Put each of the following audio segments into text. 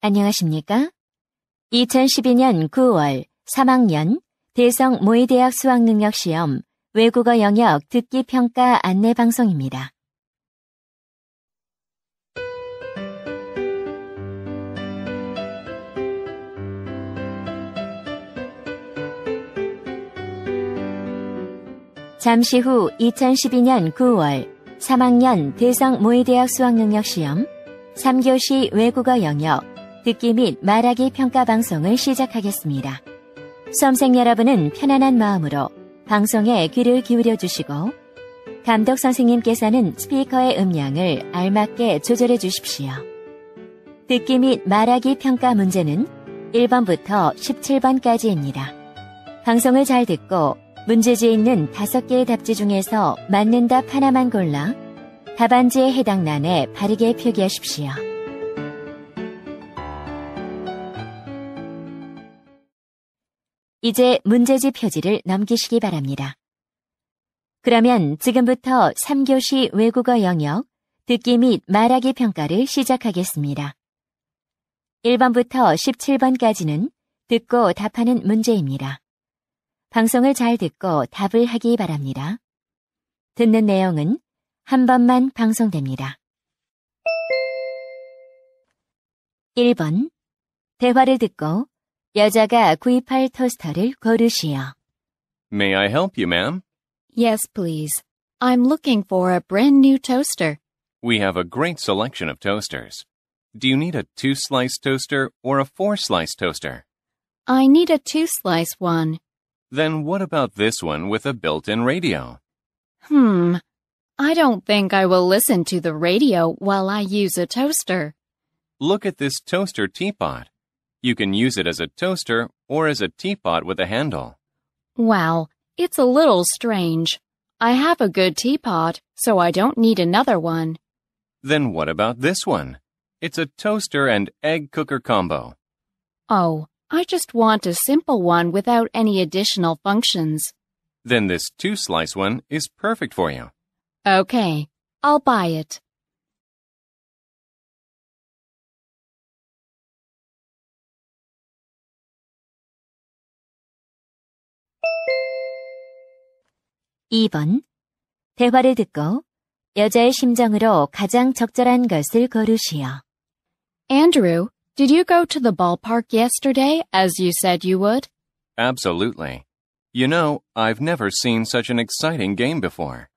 안녕하십니까? 2012년 9월 3학년 대성 모의대학 수학능력시험 외국어 영역 듣기 평가 안내 방송입니다. 잠시 후 2012년 9월 3학년 대성 모의대학 수학능력시험 3교시 외국어 영역 듣기 및 말하기 평가 방송을 시작하겠습니다. 수험생 여러분은 편안한 마음으로 방송에 귀를 기울여 주시고 감독 선생님께서는 스피커의 음량을 알맞게 조절해 주십시오. 듣기 및 말하기 평가 문제는 1번부터 17번까지입니다. 방송을 잘 듣고 문제지에 있는 5개의 답지 중에서 맞는 답 하나만 골라 답안지에 해당 란에 바르게 표기하십시오. 이제 문제지 표지를 넘기시기 바랍니다. 그러면 지금부터 3교시 외국어 영역 듣기 및 말하기 평가를 시작하겠습니다. 1번부터 17번까지는 듣고 답하는 문제입니다. 방송을 잘 듣고 답을 하기 바랍니다. 듣는 내용은 한 번만 방송됩니다. 1번. 대화를 듣고 여자가 구입할 토스터를 고르시오. May I help you, ma'am? Yes, please. I'm looking for a brand new toaster. We have a great selection of toasters. Do you need a 2-slice toaster or a 4-slice toaster? I need a 2-slice one. Then what about this one with a built-in radio? I don't think I will listen to the radio while I use a toaster. Look at this toaster teapot. You can use it as a toaster or as a teapot with a handle. Wow, it's a little strange. I have a good teapot, so I don't need another one. Then what about this one? It's a toaster and egg cooker combo. Oh, I just want a simple one without any additional functions. Then this 2-slice one is perfect for you. Okay, I'll buy it. (2번) 대화를 듣고 여자의 심정으로 가장 적절한 것을 고르시오. Andrew, did you go to the ballpark yesterday as you said you would? Absolutely. You know, I've never seen such an exciting game before.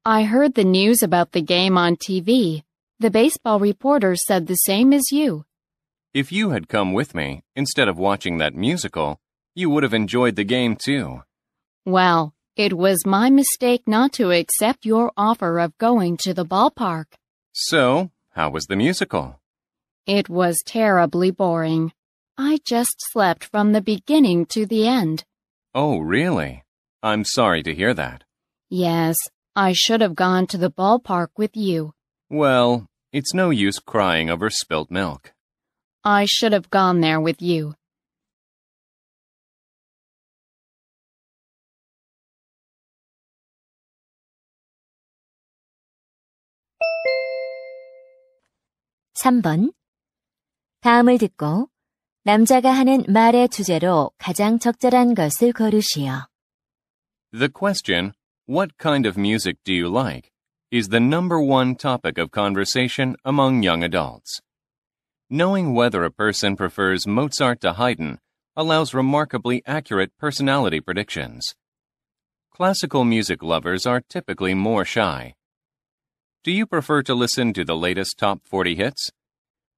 I heard the news about the game on TV. The baseball reporter said the same as you. If you had come with me, instead of watching that musical, you would have enjoyed the game too. Well, it was my mistake not to accept your offer of going to the ballpark. So, how was the musical? It was terribly boring. I just slept from the beginning to the end. Oh, really? I'm sorry to hear that. Yes, I should have gone to the ballpark with you. Well, it's no use crying over spilt milk. I should have gone there with you. (3번) 다음을 듣고 남자가 하는 말의 주제로 가장 적절한 것을 고르시오. The question, what kind of music do you like, is the number one topic of conversation among young adults. Knowing whether a person prefers Mozart to Haydn allows remarkably accurate personality predictions. Classical music lovers are typically more shy. Do you prefer to listen to the latest top 40 hits?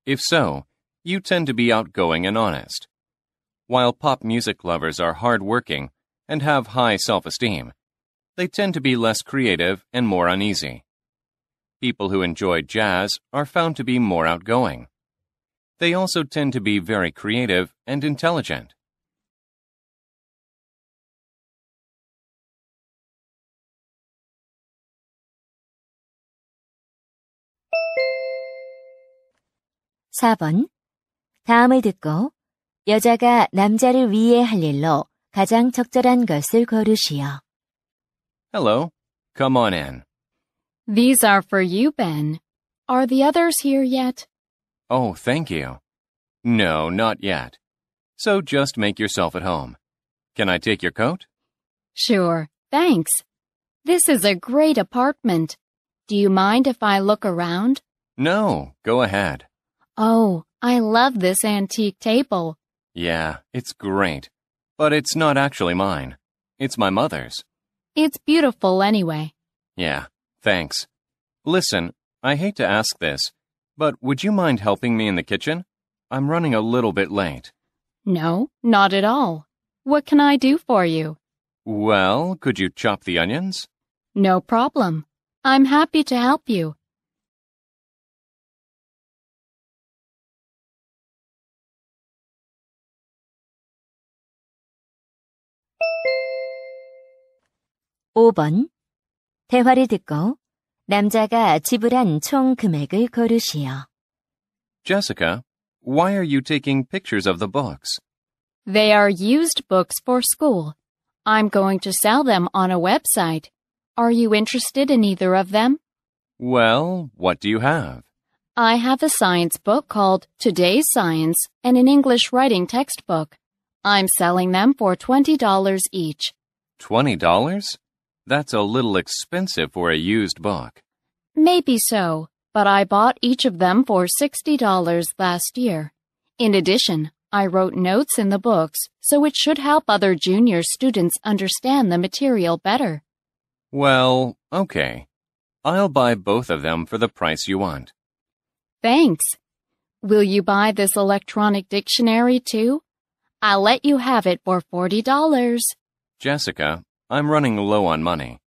If so, you tend to be outgoing and honest. While pop music lovers are hard-working and have high self-esteem, they tend to be less creative and more uneasy. People who enjoy jazz are found to be more outgoing. They also tend to be very creative and intelligent. (4번) 다음을 듣고 여자가 남자를 위해 할 일로 가장 적절한 것을 고르시오. Hello. Come on in. These are for you, Ben. Are the others here yet? Oh, thank you. No, not yet. So just make yourself at home. Can I take your coat? Sure, thanks. This is a great apartment. Do you mind if I look around? No, go ahead. Oh, I love this antique table. Yeah, it's great. But it's not actually mine. It's my mother's. It's beautiful anyway. Yeah, thanks. Listen, I hate to ask this, but would you mind helping me in the kitchen? I'm running a little bit late. No, not at all. What can I do for you? Well, could you chop the onions? No problem. I'm happy to help you. (5번) 대화를 듣고 남자가 지불한 총 금액을 고르시오. Jessica, why are you taking pictures of the books? They are used books for school. I'm going to sell them on a website. Are you interested in either of them? Well, what do you have? I have a science book called Today's Science and an English writing textbook. I'm selling them for $20 each. $20? That's a little expensive for a used book. Maybe so, but I bought each of them for $60 last year. In addition, I wrote notes in the books, so it should help other junior students understand the material better. Well, okay. I'll buy both of them for the price you want. Thanks. Will you buy this electronic dictionary too? I'll let you have it for $40. Jessica, I'm running low on money.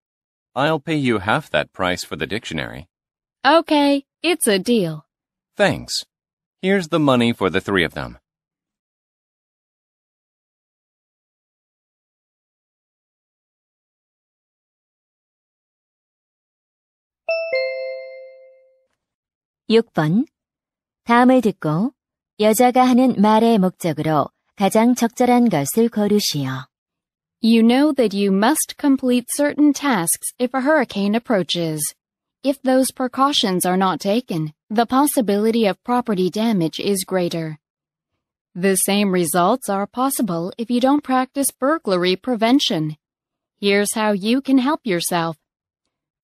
I'll pay you half that price for the dictionary. Okay, it's a deal. Thanks. Here's the money for the three of them. (6번) 다음을 듣고 여자가 하는 말의 목적으로 가장 적절한 것을 고르시오. You know that you must complete certain tasks if a hurricane approaches. If those precautions are not taken, the possibility of property damage is greater. The same results are possible if you don't practice burglary prevention. Here's how you can help yourself.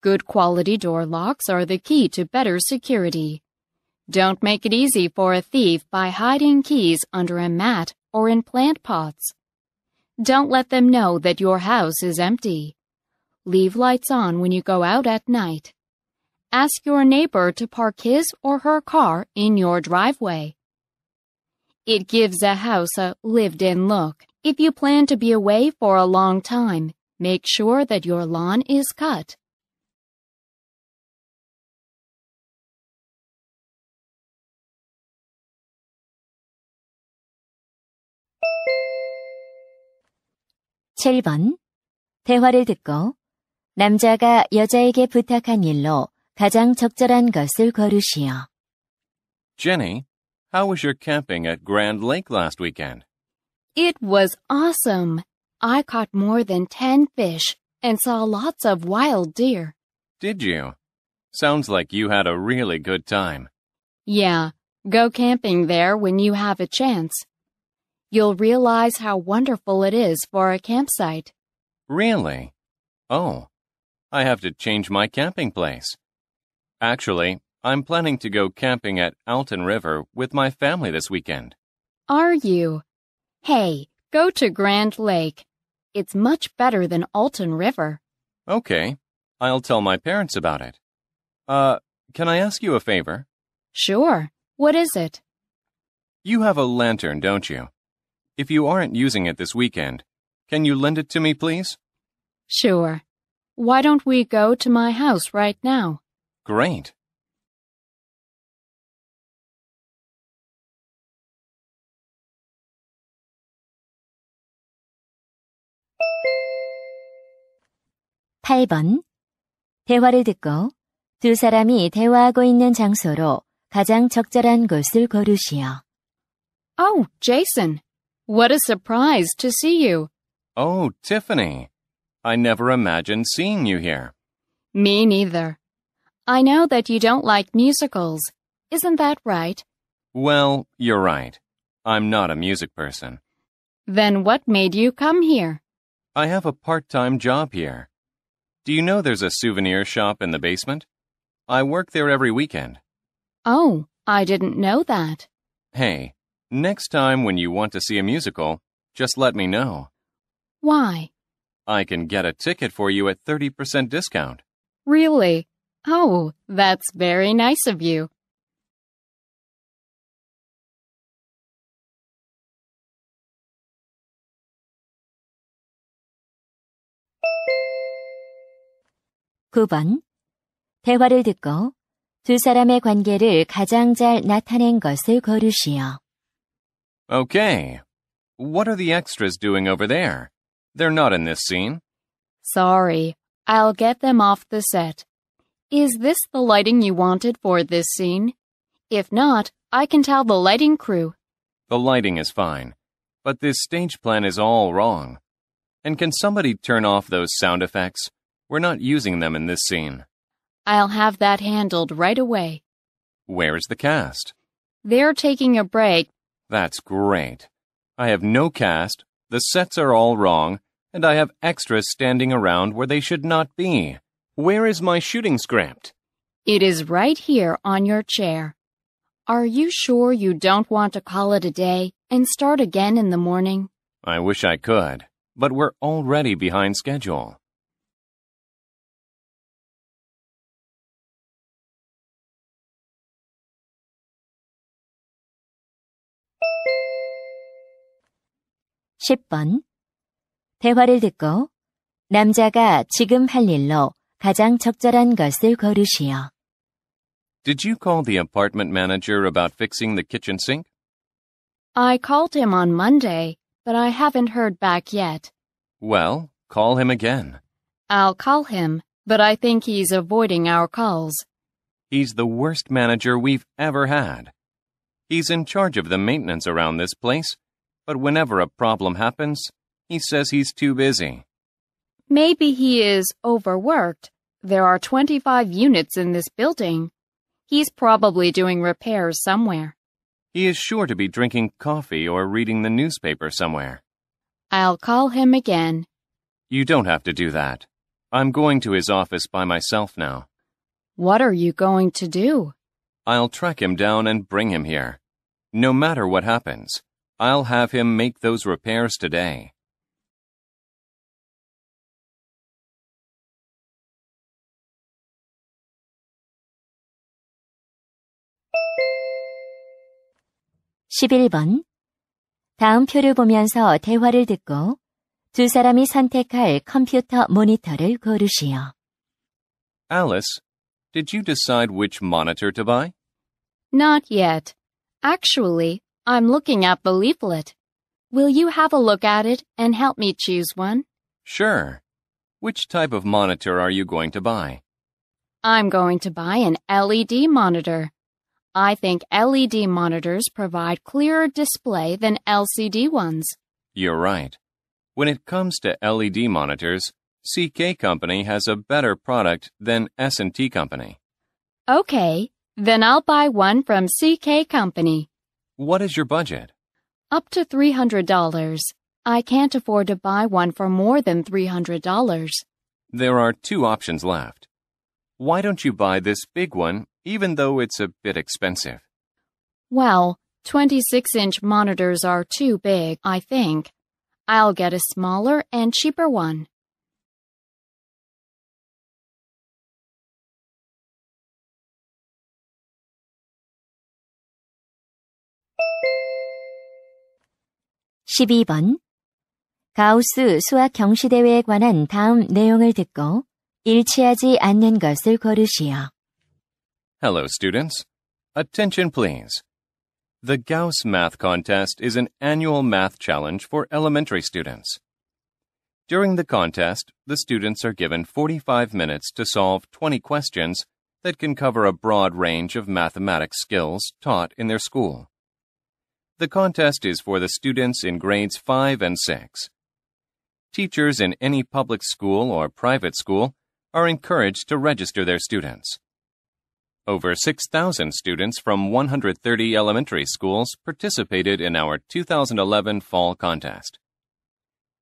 Good quality door locks are the key to better security. Don't make it easy for a thief by hiding keys under a mat or in plant pots. Don't let them know that your house is empty. Leave lights on when you go out at night. Ask your neighbor to park his or her car in your driveway. It gives a house a lived-in look. If you plan to be away for a long time, make sure that your lawn is cut. (7번) 대화를 듣고 남자가 여자에게 부탁한 일로 가장 적절한 것을 고르시오. Jenny, how was your camping at Grand Lake last weekend? It was awesome. I caught more than 10 fish and saw lots of wild deer. Did you? Sounds like you had a really good time. Yeah, go camping there when you have a chance. You'll realize how wonderful it is for a campsite. Really? Oh, I have to change my camping place. Actually, I'm planning to go camping at Alton River with my family this weekend. Are you? Hey, go to Grand Lake. It's much better than Alton River. Okay, I'll tell my parents about it. Can I ask you a favor? Sure. What is it? You have a lantern, don't you? If you aren't using it this weekend, can you lend it to me, please? Sure. Why don't we go to my house right now? Great. (8번) 대화를 듣고 두 사람이 대화하고 있는 장소로 가장 적절한 곳을 고르시오. Oh, Jason. What a surprise to see you. Oh, Tiffany. I never imagined seeing you here. Me neither. I know that you don't like musicals. Isn't that right? Well, you're right. I'm not a music person. Then what made you come here? I have a part-time job here. Do you know there's a souvenir shop in the basement? I work there every weekend. Oh, I didn't know that. Hey, next time when you want to see a musical, just let me know. Why? I can get a ticket for you at 30% discount. Really? Oh, that's very nice of you. (9번) 대화를 듣고 두 사람의 관계를 가장 잘 나타낸 것을 고르시오. Okay. What are the extras doing over there? They're not in this scene. Sorry, I'll get them off the set. Is this the lighting you wanted for this scene? If not, I can tell the lighting crew. The lighting is fine, but this stage plan is all wrong. And can somebody turn off those sound effects? We're not using them in this scene. I'll have that handled right away. Where's the cast? They're taking a break. That's great. I have no cast, the sets are all wrong, and I have extras standing around where they should not be. Where is my shooting script? It is right here on your chair. Are you sure you don't want to call it a day and start again in the morning? I wish I could, but we're already behind schedule. (10번) 대화를 듣고 남자가 지금 할 일로 가장 적절한 것을 고르시오. Did you call the apartment manager about fixing the kitchen sink? I called him on Monday, but I haven't heard back yet. Well, call him again. I'll call him, but I think he's avoiding our calls. He's the worst manager we've ever had. He's in charge of the maintenance around this place, but whenever a problem happens, he says he's too busy. Maybe he is overworked. There are 25 units in this building. He's probably doing repairs somewhere. He is sure to be drinking coffee or reading the newspaper somewhere. I'll call him again. You don't have to do that. I'm going to his office by myself now. What are you going to do? I'll track him down and bring him here. No matter what happens, I'll have him make those repairs today. (11번) 다음 표를 보면서 대화를 듣고 두 사람이 선택할 컴퓨터 모니터를 고르시오. Alice, did you decide which monitor to buy? Not yet. Actually, I'm looking at the leaflet. Will you have a look at it and help me choose one? Sure. Which type of monitor are you going to buy? I'm going to buy an LED monitor. I think LED monitors provide clearer display than LCD ones. You're right. When it comes to LED monitors, CK Company has a better product than S&T Company. Okay, then I'll buy one from CK Company. What is your budget? Up to $300. I can't afford to buy one for more than $300. There are two options left. Why don't you buy this big one, even though it's a bit expensive? Well, 26-inch monitors are too big, I think. I'll get a smaller and cheaper one. (12번) 가우스 수학 경시대회에 관한 다음 내용을 듣고 일치하지 않는 것을 고르시오. Hello, students. Attention, please. The Gauss Math Contest is an annual math challenge for elementary students. During the contest, the students are given 45 minutes to solve 20 questions that can cover a broad range of mathematics skills taught in their school. The contest is for the students in grades 5 and 6. Teachers in any public school or private school are encouraged to register their students. Over 6,000 students from 130 elementary schools participated in our 2011 fall contest.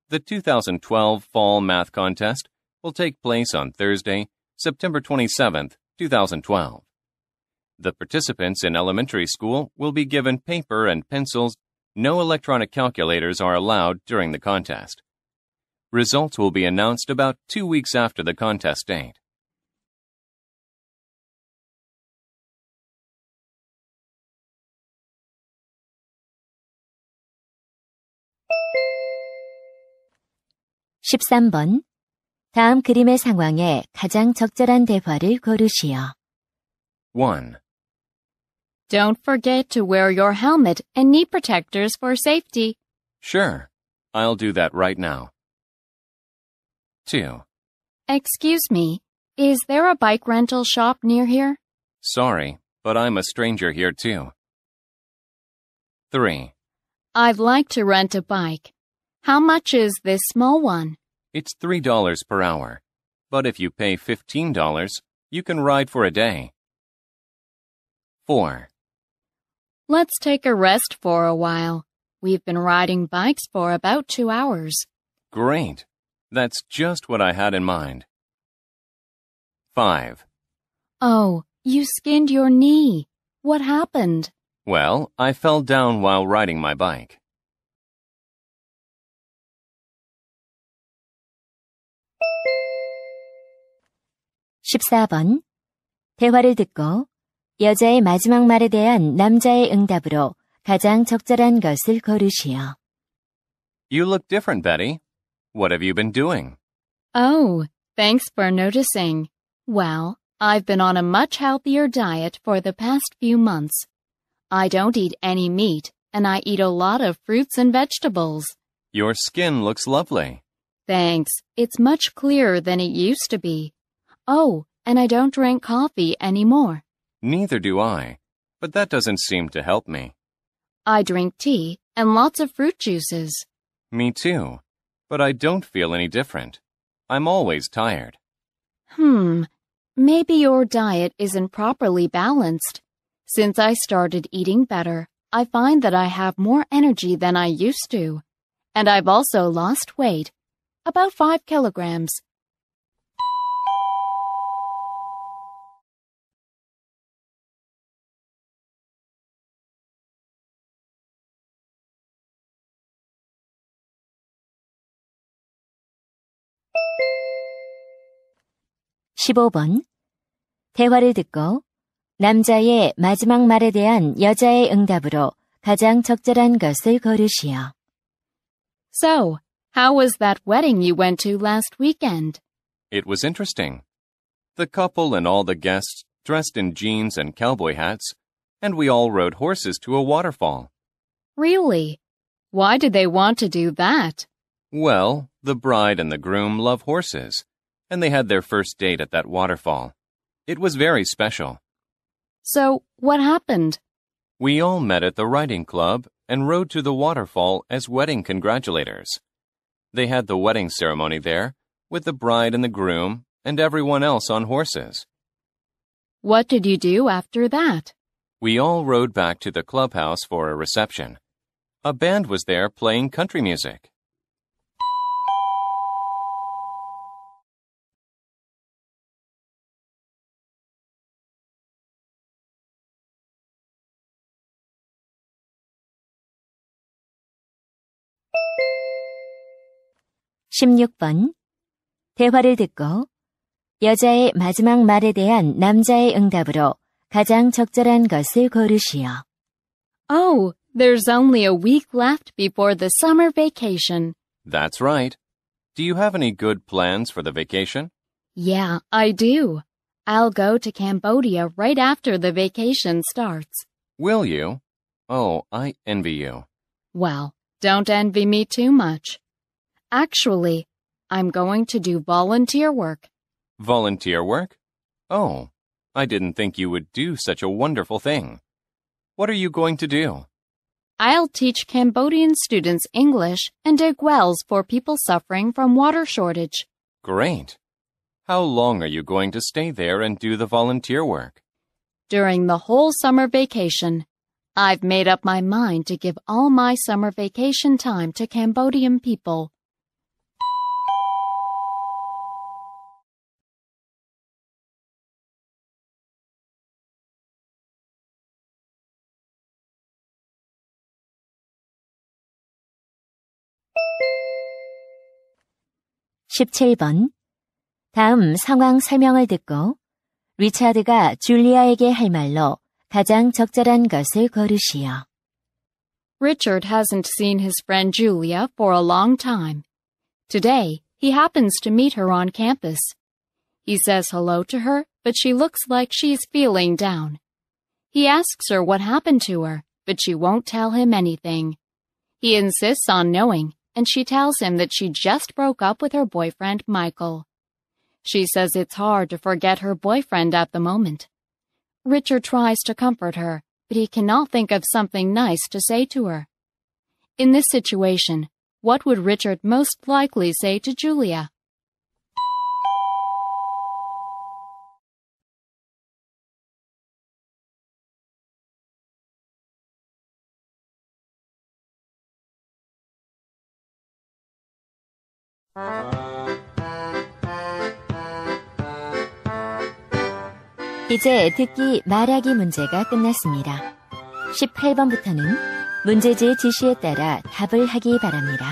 The 2012 Fall Math Contest will take place on Thursday, September 27, 2012. The participants in elementary school will be given paper and pencils. No electronic calculators are allowed during the contest. Results will be announced about 2 weeks after the contest date. (13번) 다음 그림의 상황에 가장 적절한 대화를 고르시오. 1. Don't forget to wear your helmet and knee protectors for safety. Sure, I'll do that right now. 2. Excuse me, is there a bike rental shop near here? Sorry, but I'm a stranger here too. 3. I'd like to rent a bike. How much is this small one? It's $3 per hour, but if you pay $15, you can ride for a day. 4. Let's take a rest for a while. We've been riding bikes for about 2 hours. Great. That's just what I had in mind. 5. Oh, you skinned your knee. What happened? Well, I fell down while riding my bike. (14번) 대화를 듣고 여자의 마지막 말에 대한 남자의 응답으로 가장 적절한 것을 고르시오. You look different, Betty. What have you been doing? Oh, thanks for noticing. Well, I've been on a much healthier diet for the past few months. I don't eat any meat, and I eat a lot of fruits and vegetables. Your skin looks lovely. Thanks. It's much clearer than it used to be. Oh, and I don't drink coffee anymore. Neither do I, but that doesn't seem to help me. I drink tea and lots of fruit juices. Me too, but I don't feel any different. I'm always tired. Maybe your diet isn't properly balanced. Since I started eating better, I find that I have more energy than I used to. And I've also lost weight, about 5 kilograms. (15번) 대화를 듣고 남자의 마지막 말에 대한 여자의 응답으로 가장 적절한 것을 고르시오. So, how was that wedding you went to last weekend? It was interesting. The couple and all the guests dressed in jeans and cowboy hats, and we all rode horses to a waterfall. Really? Why did they want to do that? Well, the bride and the groom love horses, and they had their first date at that waterfall. It was very special. So, what happened? We all met at the riding club and rode to the waterfall as wedding congratulators. They had the wedding ceremony there, with the bride and the groom and everyone else on horses. What did you do after that? We all rode back to the clubhouse for a reception. A band was there playing country music. (16번) 대화를 듣고 여자의 마지막 말에 대한 남자의 응답으로 가장 적절한 것을 고르시오. Oh, there's only a week left before the summer vacation. That's right. Do you have any good plans for the vacation? Yeah, I do. I'll go to Cambodia right after the vacation starts. Will you? Oh, I envy you. Well, don't envy me too much. Actually, I'm going to do volunteer work. Volunteer work? Oh, I didn't think you would do such a wonderful thing. What are you going to do? I'll teach Cambodian students English and dig wells for people suffering from water shortage. Great. How long are you going to stay there and do the volunteer work? during the whole summer vacation. I've made up my mind to give all my summer vacation time to Cambodian people. (17번) 다음 상황 설명을 듣고 리차드가 줄리아에게 할 말로 가장 적절한 것을 고르시오. Richard hasn't seen his friend Julia for a long time. Today, he happens to meet her on campus. He says hello to her, but she looks like she's feeling down. He asks her what happened to her, but she won't tell him anything. He insists on knowing, and she tells him that she just broke up with her boyfriend, Michael. She says it's hard to forget her boyfriend at the moment. Richard tries to comfort her, but he cannot think of something nice to say to her. In this situation, what would Richard most likely say to Julia? 이제 듣기 말하기 문제가 끝났습니다. 18번부터는 문제지의 지시에 따라 답을 하기 바랍니다.